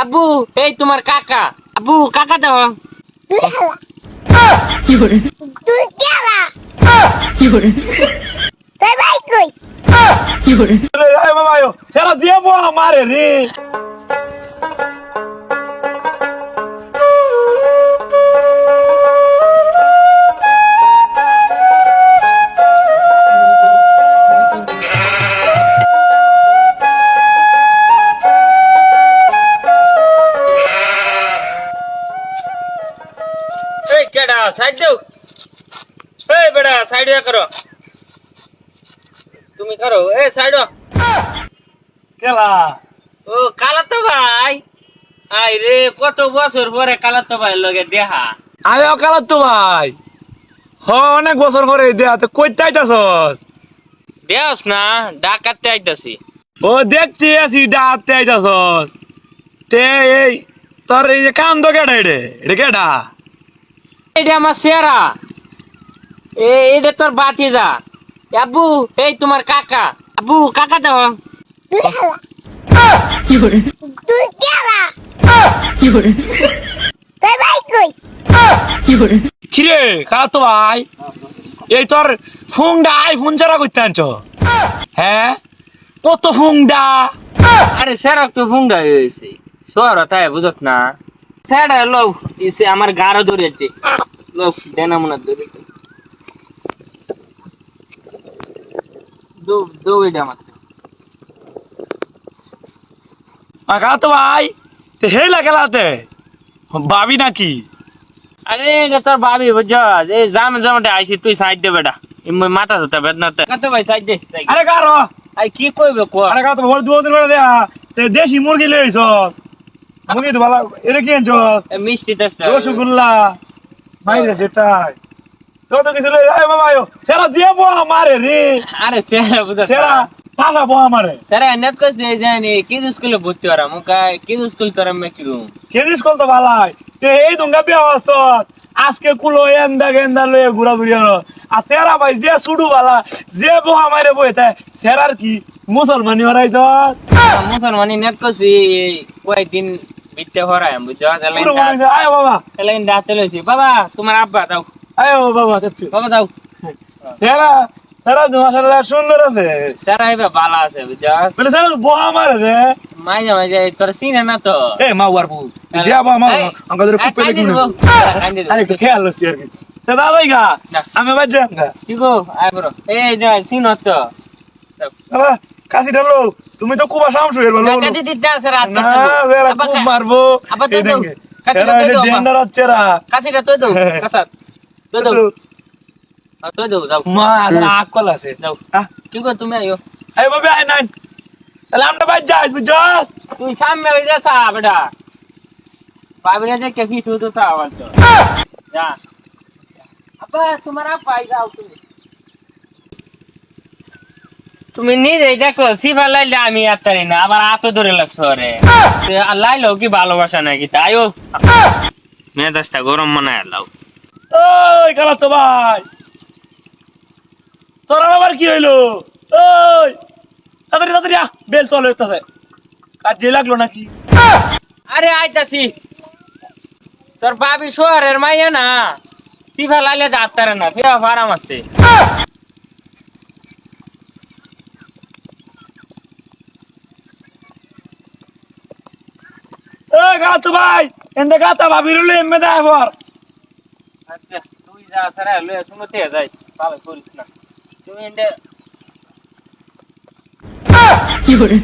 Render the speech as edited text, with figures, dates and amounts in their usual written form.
আব্বু এই তোমার কাকা। আব্বু কাকা দাও। কি করে তুই কেলা কি করে তুই ভাই কই কি করে Ay, mamá, yo, se la tiempo a madre, ri. এই কেডা সাইড দাও। এই বেটা সাইড করো। তুমি করো এই সাইড। কেলা ও কালাতো ভাই। আই রে কত বছর পরে কালাতো ভাই লগে দেখা। আয়ো কালা তো ভাই হ অনেক বছর পরে দেয়া তো কই চাইতাছস দেওস না ডাকাতে আইতাছি। ও দেখতে আসি ডাকতে আইতাছস তে এই তোর এই যে কান্দ কেডা এটা কেডা এটা আমার সেরা। এটা তোর বাতিজা। আব্বু এই তোমার কাকা। আব্বু কাকা দাও। কি করে তুই কেলা কি করে তুই ভাই কই কি করে কিরে কালা তো ভাই এই তোর ফুংডা আইফোন ছাড়া করতে আনছ হ্যাঁ কত ফুংডা আরে সেরা তো ভুঙ্গা হয়েছে সর তাই বুঝত না। সেরা লো ইসে আমার গাড়ো ধরেছে। লোক দেনা মনে ধরেছে। দো দো এটা মাত্র। কালা তো ভাই তে হেলা খেলাতে ভাবি নাকি আরে এটা তোর ভাবি বুঝছ এই জাম জামটা আইছি তুই সাইড দে বেটা মাথা ধরতে বেদনাতে কত ভাই সাইড দে। আরে কারো আই কি কইবে কো। আরে কালা তো ভোর দুদিন বেলা দেয়া তে দেশি মুরগি লইছস মুরগি তো ভালো এটা কি আনছস মিষ্টি তেস্তা রসগোল্লা মাইরে সেটাই কত কিছু লই আয় বাবা আয়ো সেরা দিয়ে বো আমারে রে আরে সেরা বুঝছ সেরা টাকা বো আমারে সেরা নেট কইছে জানি কি স্কুলে ভর্তি হরা মুকা কি স্কুল করে মে কি রুম। কেজি স্কুল তো ভালাই তে এই দঙ্গা বিয়া হচ্ছ আজকে কুলো এন্দা গেন্দা লয়ে ঘুরা ঘুরি হলো আর সেরা ভাই যে সুডু বালা যে বো আমারে বইতে সেরার কি মুসলমানি হরাইছ মুসলমানি নেট কইছি কয়েকদিন বিতে হরায় বুঝছ সুডু বানাইছে আয় বাবা এলাইন ডাতে লইছি বাবা তোমার আব্বা দাও। আয় বাবা দেখছি বাবা দাও। সেরা সেরা মাশাআল্লাহ সুন্দর আছে সেরা এবার বালা আছে বুঝছ বলে সেরা বো আমারে রে মাইজা মাইজা তোর সিনে না তো। এ মা ওয়ারবু দিয়া বো আমা আঙ্কা ধরে খুব পেলে কিনে আরে একটু খেয়াল আছে আর কি তে দাদাই গা আমি বাজে আমগা কি গো আয় বড় এই যে সিন তো বাবা কাশি ঢালো তুমি তো কুবা শামসু এর বলো কাটি দিতে আছে রাত না সেরা খুব মারবো আবার তো এই দাও। দেখে কাশিটা সেরা তো এটা দাও ডেন্ডার হচ্ছে রা কাছিটা তো দাও কাছাত তো দাও তো দাও যাও মার আকল আছে যাও হ্যাঁ কি গো তুমি আইও এই বাবা আই নাই তাহলে আমরা বাজ যাই বুঝছস তুই সামনে হয়ে যা সা বেটা পাবরে যে কে ফিট হতো তা আবার তো যা আব্বা তোমার পাই যাও তুমি তুমি নিজেই দেখো সিফা লাইলে আমি আত্তারি না আবার আতো ধরে লাগছো রে লাইলো কি ভালোবাসা নাকি তাইও মেজাজটা গরম মনে লাও। ওই কালা তো ভাই তোর আবার কি হইলো ওই তাড়াতাড়ি তাড়াতাড়ি বেল চলে তাতে কাজ যে লাগলো নাকি আরে আইতাছি তোর বাবি শহরের মাইয়া না সিফা লাইলে আত্তারে না ফিরা ফারাম আছে। ওই কালা তো ভাই এন্ডে গাতা ভাবি রইলো এমে দা এবার আচ্ছা তুই যা সারা লয়ে শুনতে যাই ভালো করিস না তুমি এন্ডে কি করে